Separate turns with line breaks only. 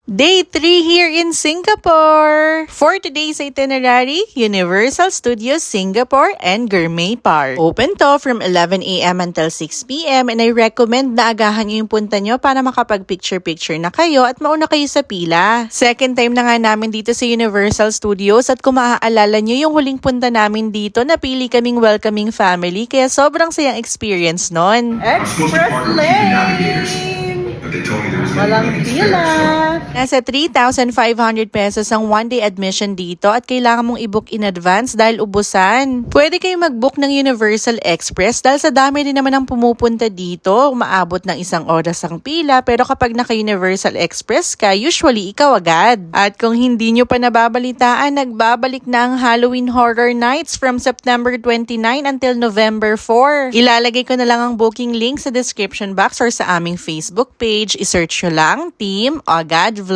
Day 3 here in Singapore! For today's itinerary, Universal Studios Singapore and Gourmet Park. Open to from 11 a.m. until 6 p.m. and I recommend na agahan nyo yung punta nyo para makapag-picture-picture na kayo at mauna kayo sa pila. Second time na nga namin dito sa Universal Studios at kung maaalala nyo yung huling punta namin dito, napili kaming welcoming family kaya sobrang sayang experience nun. Express Lane! Walang pila! Nasa 3,500 pesos ang one-day admission dito at kailangan mong i-book in advance dahil ubusan. Pwede kayo mag-book ng Universal Express dahil sa dami rin naman ang pumupunta dito. Umaabot ng 1 oras ang pila pero kapag naka-Universal Express ka, usually ikaw agad. At kung hindi nyo pa nababalitaan, nagbabalik na ang Halloween Horror Nights from September 29 until November 4. Ilalagay ko na lang ang booking link sa description box or sa aming Facebook page. I-search nyo lang Team Agad Vlog.